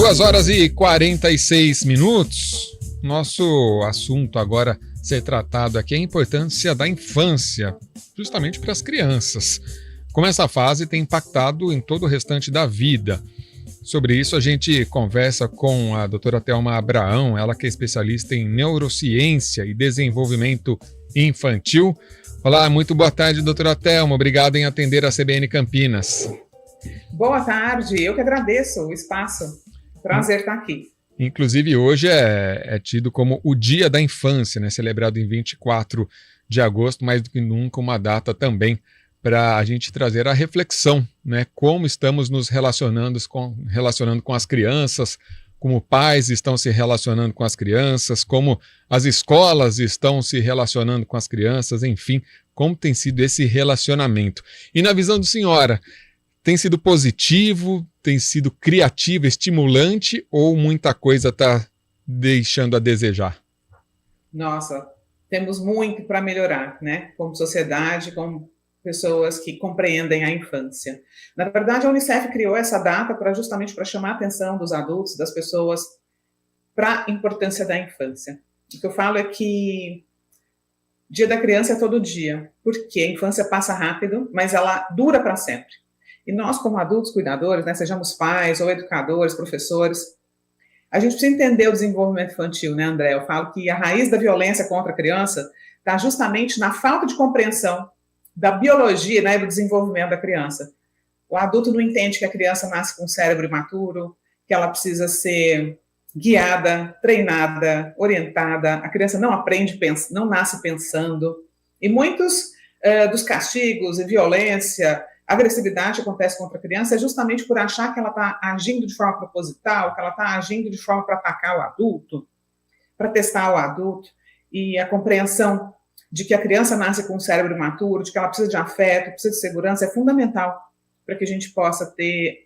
2h46. Nosso assunto agora ser tratado aqui é a importância da infância, justamente para as crianças. Como essa fase tem impactado em todo o restante da vida. Sobre isso a gente conversa com a doutora Thelma Abraão, ela que é especialista em neurociência e desenvolvimento infantil. Olá, muito boa tarde, doutora Thelma. Obrigado em atender a CBN Campinas. Boa tarde, eu que agradeço o espaço. Prazer estar aqui. Inclusive, hoje é tido como o Dia da Infância, né? Celebrado em 24 de agosto, mais do que nunca uma data também para a gente trazer a reflexão, né? Como estamos nos relacionando com as crianças, como pais estão se relacionando com as crianças, como as escolas estão se relacionando com as crianças, enfim, como tem sido esse relacionamento. E na visão do senhora, tem sido positivo, tem sido criativo, estimulante ou muita coisa está deixando a desejar? Nossa, temos muito para melhorar, né? Como sociedade, como pessoas que compreendem a infância. Na verdade, a Unicef criou essa data justamente para chamar a atenção dos adultos, das pessoas, para a importância da infância. O que eu falo é que Dia da Criança é todo dia, porque a infância passa rápido, mas ela dura para sempre. E nós, como adultos cuidadores, né, sejamos pais ou educadores, professores, a gente precisa entender o desenvolvimento infantil, né, André? Eu falo que a raiz da violência contra a criança está justamente na falta de compreensão da biologia, né, do desenvolvimento da criança. O adulto não entende que a criança nasce com um cérebro imaturo, que ela precisa ser guiada, treinada, orientada. A criança não aprende, não nasce pensando. E muitos dos castigos e violência, agressividade que acontece contra a criança é justamente por achar que ela está agindo de forma proposital, que ela está agindo de forma para atacar o adulto, para testar o adulto, e a compreensão de que a criança nasce com um cérebro imaturo, de que ela precisa de afeto, precisa de segurança, é fundamental para que a gente possa ter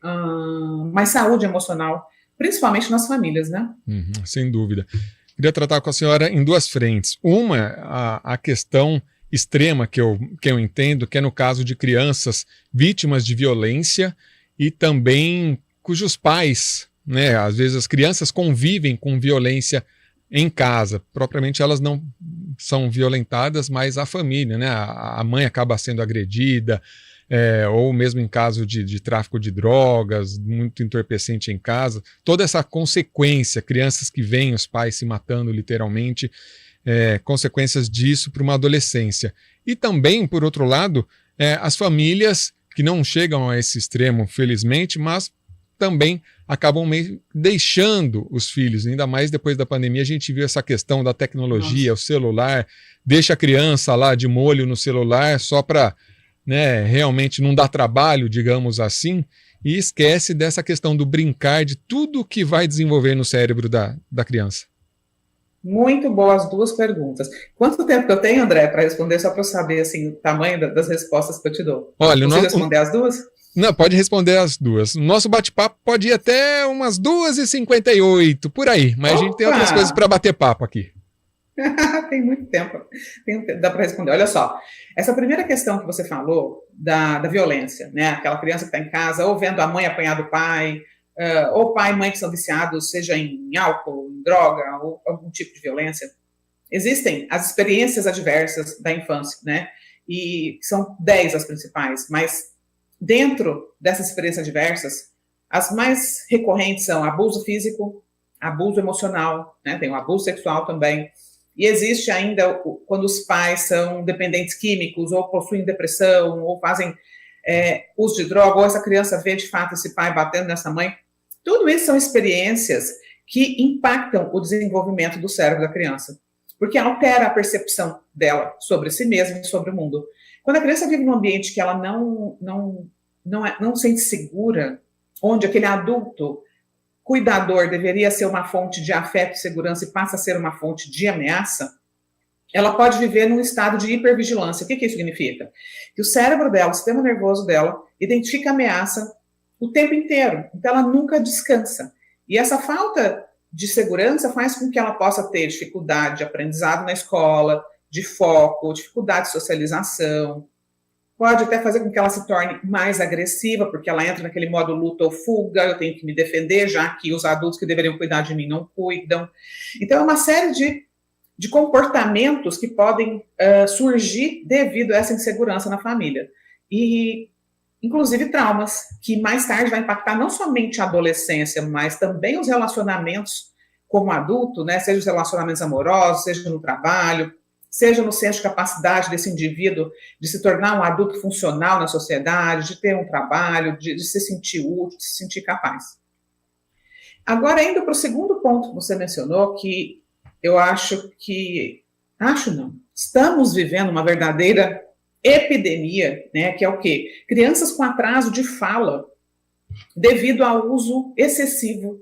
mais saúde emocional, principalmente nas famílias, né? Sem dúvida. Queria tratar com a senhora em duas frentes. Uma, a questão extrema que eu entendo, que é no caso de crianças vítimas de violência e também cujos pais, né, às vezes as crianças convivem com violência em casa. Propriamente elas não são violentadas, mas a família, né, a mãe acaba sendo agredida, ou mesmo em caso de tráfico de drogas, muito entorpecente em casa. Toda essa consequência, crianças que veem os pais se matando literalmente, consequências disso para uma adolescência. E também, por outro lado, as famílias que não chegam a esse extremo, felizmente, mas também acabam meio deixando os filhos, ainda mais depois da pandemia. A gente viu essa questão da tecnologia, o celular, deixa a criança lá de molho no celular só para, né, realmente não dar trabalho, digamos assim, e esquece dessa questão do brincar, de tudo que vai desenvolver no cérebro da criança. Muito boas duas perguntas. Quanto tempo que eu tenho, André, para responder, só para eu saber assim, o tamanho das respostas que eu te dou? Olha, você responder as duas? Não, pode responder as duas. O nosso bate-papo pode ir até umas 2h58, por aí, mas a gente tem outras coisas para bater papo aqui. Tem muito tempo, dá para responder. Olha só, essa primeira questão que você falou da violência, né? Aquela criança que está em casa, ou vendo a mãe apanhar do pai, ou pai e mãe que são viciados, seja em álcool, em droga, ou algum tipo de violência. Existem as experiências adversas da infância, né? E são 10 as principais, mas dentro dessas experiências adversas, as mais recorrentes são abuso físico, abuso emocional, né? Tem o abuso sexual também. E existe ainda quando os pais são dependentes químicos, ou possuem depressão, ou fazem uso de droga, ou essa criança vê de fato esse pai batendo nessa mãe. Tudo isso são experiências que impactam o desenvolvimento do cérebro da criança, porque altera a percepção dela sobre si mesma e sobre o mundo. Quando a criança vive num ambiente que ela não sente segura, onde aquele adulto cuidador deveria ser uma fonte de afeto e segurança e passa a ser uma fonte de ameaça, ela pode viver num estado de hipervigilância. O que isso significa? Que o cérebro dela, o sistema nervoso dela, identifica a ameaça o tempo inteiro. Então, ela nunca descansa. E essa falta de segurança faz com que ela possa ter dificuldade de aprendizado na escola, de foco, dificuldade de socialização, pode até fazer com que ela se torne mais agressiva, porque ela entra naquele modo luta ou fuga, eu tenho que me defender, já que os adultos que deveriam cuidar de mim não cuidam. Então, é uma série de comportamentos que podem surgir devido a essa insegurança na família. E, inclusive, traumas, que mais tarde vai impactar não somente a adolescência, mas também os relacionamentos como adulto, né? Seja os relacionamentos amorosos, seja no trabalho, seja no senso de capacidade desse indivíduo de se tornar um adulto funcional na sociedade, de ter um trabalho, de se sentir útil, de se sentir capaz. Agora, indo para o segundo ponto que você mencionou, que eu estamos vivendo uma verdadeira epidemia, né, que é o quê? Crianças com atraso de fala devido ao uso excessivo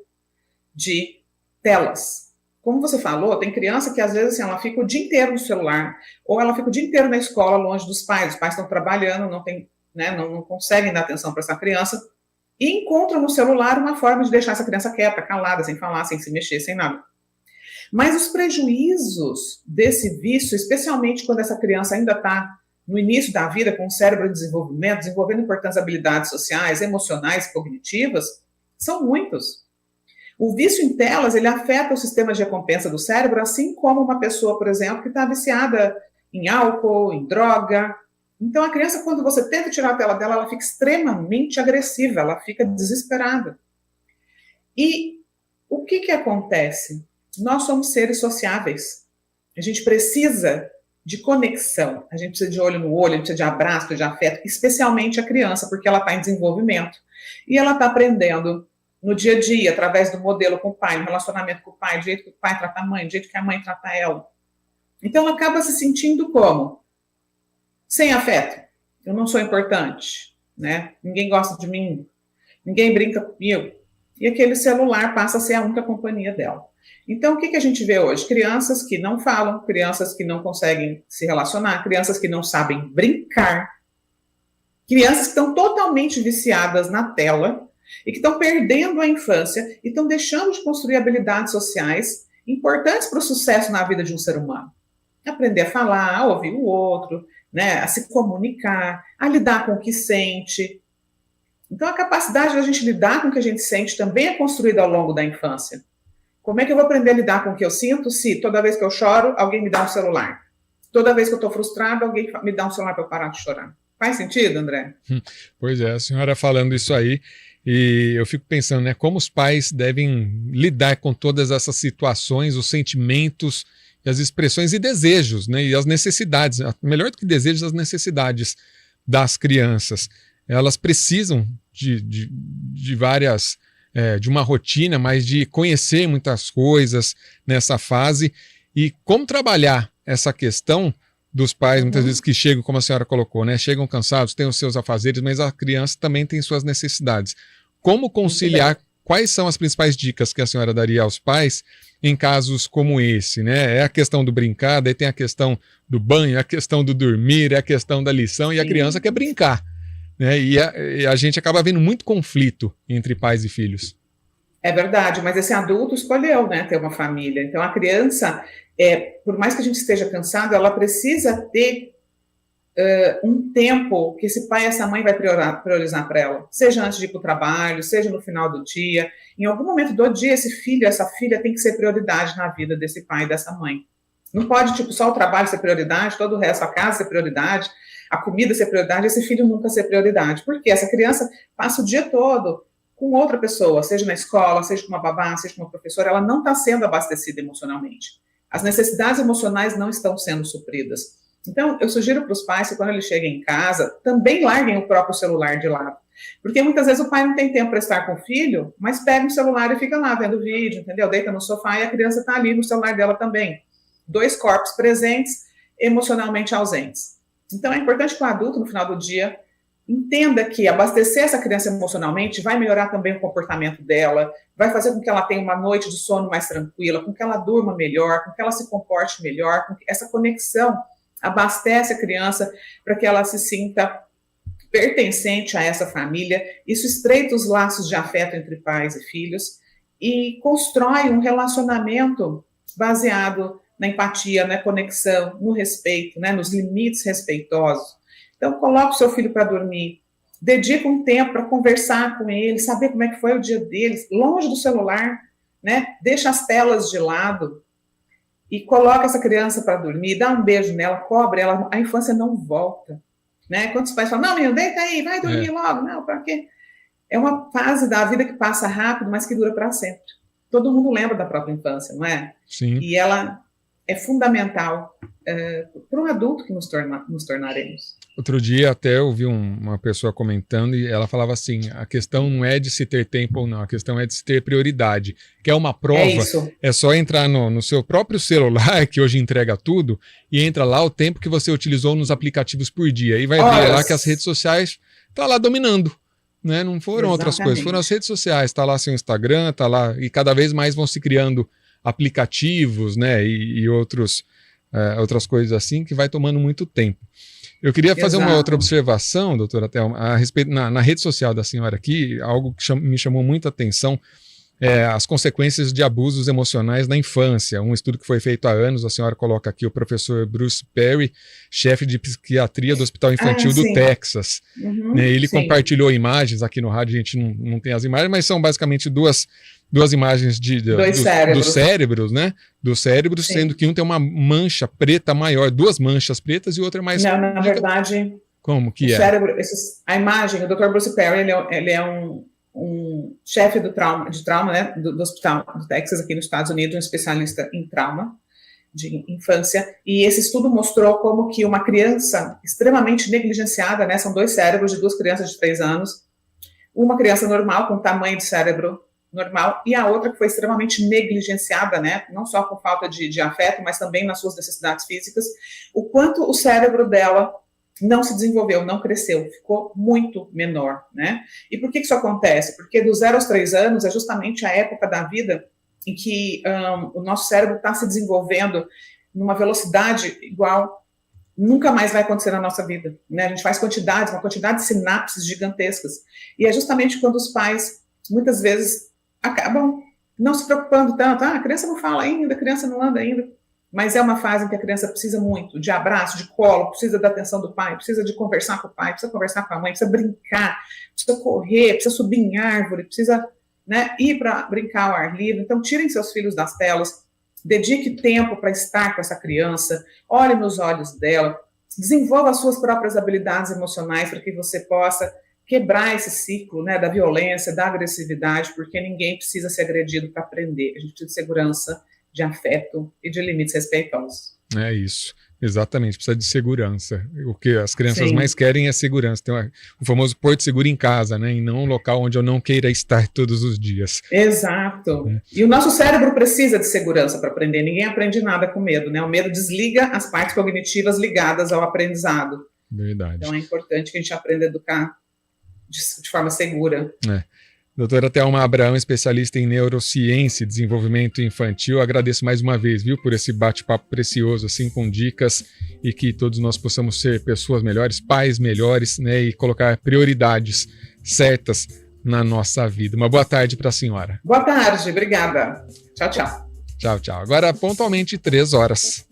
de telas. Como você falou, tem criança que às vezes assim, ela fica o dia inteiro no celular, ou ela fica o dia inteiro na escola longe dos pais, os pais estão trabalhando, não conseguem dar atenção para essa criança, e encontram no celular uma forma de deixar essa criança quieta, calada, sem falar, sem se mexer, sem nada. Mas os prejuízos desse vício, especialmente quando essa criança ainda está no início da vida, com o cérebro em desenvolvimento, desenvolvendo importantes habilidades sociais, emocionais, cognitivas, são muitos. O vício em telas, ele afeta o sistema de recompensa do cérebro, assim como uma pessoa, por exemplo, que está viciada em álcool, em droga. Então, a criança, quando você tenta tirar a tela dela, ela fica extremamente agressiva, ela fica desesperada. E o que acontece? Nós somos seres sociáveis. A gente precisa de conexão, a gente precisa de olho no olho, a gente precisa de abraço, de afeto, especialmente a criança, porque ela está em desenvolvimento. E ela está aprendendo no dia a dia, através do modelo com o pai, no relacionamento com o pai, do jeito que o pai trata a mãe, do jeito que a mãe trata ela. Então, ela acaba se sentindo como? Sem afeto. Eu não sou importante, né? Ninguém gosta de mim, ninguém brinca comigo. E aquele celular passa a ser a única companhia dela. Então, o que a gente vê hoje? Crianças que não falam, crianças que não conseguem se relacionar, crianças que não sabem brincar, crianças que estão totalmente viciadas na tela, e que estão perdendo a infância e estão deixando de construir habilidades sociais importantes para o sucesso na vida de um ser humano. Aprender a falar, a ouvir o outro, né, a se comunicar, a lidar com o que sente. Então, a capacidade da gente lidar com o que a gente sente também é construída ao longo da infância. Como é que eu vou aprender a lidar com o que eu sinto se toda vez que eu choro, alguém me dá um celular? Toda vez que eu estou frustrada, alguém me dá um celular para eu parar de chorar? Faz sentido, André? Pois é, a senhora falando isso aí, e eu fico pensando, né, como os pais devem lidar com todas essas situações, os sentimentos, as expressões e desejos, né, e as necessidades, melhor do que desejos, as necessidades das crianças. Elas precisam de várias, de uma rotina, mas de conhecer muitas coisas nessa fase, e como trabalhar essa questão dos pais, muitas vezes que chegam, como a senhora colocou, né? Chegam cansados, têm os seus afazeres, mas a criança também tem suas necessidades. Como conciliar? Quais são as principais dicas que a senhora daria aos pais em casos como esse, né? É a questão do brincar, daí tem a questão do banho, a questão do dormir, é a questão da lição, e a criança quer brincar, né? E a gente acaba vendo muito conflito entre pais e filhos. É verdade, mas esse adulto escolheu, né, ter uma família. Então, a criança, por mais que a gente esteja cansado, ela precisa ter um tempo que esse pai e essa mãe vai priorizar para ela. Seja antes de ir para o trabalho, seja no final do dia. Em algum momento do dia, esse filho, essa filha tem que ser prioridade na vida desse pai e dessa mãe. Não pode, só o trabalho ser prioridade, todo o resto, a casa ser prioridade, a comida ser prioridade, esse filho nunca ser prioridade. Porque essa criança passa o dia todo com outra pessoa, seja na escola, seja com uma babá, seja com uma professora, ela não está sendo abastecida emocionalmente. As necessidades emocionais não estão sendo supridas. Então, eu sugiro para os pais que quando eles cheguem em casa, também larguem o próprio celular de lado. Porque muitas vezes o pai não tem tempo para estar com o filho, mas pega o celular e fica lá vendo vídeo, entendeu? Deita no sofá e a criança está ali no celular dela também. Dois corpos presentes, emocionalmente ausentes. Então, é importante que o adulto, no final do dia, entenda que abastecer essa criança emocionalmente vai melhorar também o comportamento dela, vai fazer com que ela tenha uma noite de sono mais tranquila, com que ela durma melhor, com que ela se comporte melhor, com que essa conexão abastece a criança para que ela se sinta pertencente a essa família. Isso estreita os laços de afeto entre pais e filhos e constrói um relacionamento baseado na empatia, na conexão, no respeito, né, nos limites respeitosos. Então, coloca o seu filho para dormir, dedica um tempo para conversar com ele, saber como é que foi o dia deles, longe do celular, né? Deixa as telas de lado e coloca essa criança para dormir, dá um beijo nela, cobre ela, a infância não volta, né? Quando os pais falam, não, menino, deita aí, vai dormir logo, não, para quê? É uma fase da vida que passa rápido, mas que dura para sempre. Todo mundo lembra da própria infância, não é? Sim. E ela é fundamental para um adulto que nos tornaremos. Outro dia até eu vi uma pessoa comentando e ela falava assim, a questão não é de se ter tempo ou não, a questão é de se ter prioridade. Quer uma prova, é só entrar no seu próprio celular, que hoje entrega tudo, e entra lá o tempo que você utilizou nos aplicativos por dia. E vai ver lá que as redes sociais estão lá dominando. Né? Não foram outras coisas, foram as redes sociais, está lá seu Instagram, está lá, e cada vez mais vão se criando aplicativos, né, e outras coisas assim, que vai tomando muito tempo. Eu queria fazer uma outra observação, doutora Thelma, a respeito, na rede social da senhora aqui, algo que me chamou muita atenção, as consequências de abusos emocionais na infância. Um estudo que foi feito há anos, a senhora coloca aqui o professor Bruce Perry, chefe de psiquiatria do Hospital Infantil do Texas. Ele compartilhou imagens, aqui no rádio a gente não tem as imagens, mas são basicamente duas imagens dos cérebros, né? Dos cérebros, sendo que um tem uma mancha preta maior, duas manchas pretas e outra mais... Não, na verdade... Como que é? Cérebro, a imagem, o Dr. Bruce Perry, ele é um chefe de trauma, né, do Hospital do Texas, aqui nos Estados Unidos, um especialista em trauma de infância, e esse estudo mostrou como que uma criança extremamente negligenciada, né, são dois cérebros de duas crianças de 3 anos, uma criança normal, com tamanho de cérebro normal, e a outra que foi extremamente negligenciada, né, não só por falta de afeto, mas também nas suas necessidades físicas, o quanto o cérebro dela não se desenvolveu, não cresceu, ficou muito menor, né? E por que isso acontece? Porque dos 0 aos 3 anos é justamente a época da vida em que o nosso cérebro está se desenvolvendo numa velocidade igual nunca mais vai acontecer na nossa vida, né? A gente faz uma quantidade de sinapses gigantescas, e é justamente quando os pais, muitas vezes, acabam não se preocupando tanto, a criança não fala ainda, a criança não anda ainda, mas é uma fase em que a criança precisa muito de abraço, de colo, precisa da atenção do pai, precisa de conversar com o pai, precisa conversar com a mãe, precisa brincar, precisa correr, precisa subir em árvore, precisa, né, ir para brincar ao ar livre. Então, tirem seus filhos das telas, dedique tempo para estar com essa criança, olhe nos olhos dela, desenvolva as suas próprias habilidades emocionais para que você possa quebrar esse ciclo, né, da violência, da agressividade, porque ninguém precisa ser agredido para aprender. A gente precisa de segurança, de afeto e de limites respeitosos. É isso, exatamente, precisa de segurança. O que as crianças mais querem é segurança. Tem o famoso porto seguro em casa, né? E não um local onde eu não queira estar todos os dias. Exato. E o nosso cérebro precisa de segurança para aprender. Ninguém aprende nada com medo, né? O medo desliga as partes cognitivas ligadas ao aprendizado. Verdade. Então é importante que a gente aprenda a educar de forma segura. Doutora Thelma Abraão, especialista em neurociência e desenvolvimento infantil, agradeço mais uma vez, viu, por esse bate-papo precioso, assim, com dicas, e que todos nós possamos ser pessoas melhores, pais melhores, né, e colocar prioridades certas na nossa vida. Uma boa tarde para a senhora. Boa tarde, obrigada. Tchau, tchau. Tchau, tchau. Agora, pontualmente 3 horas.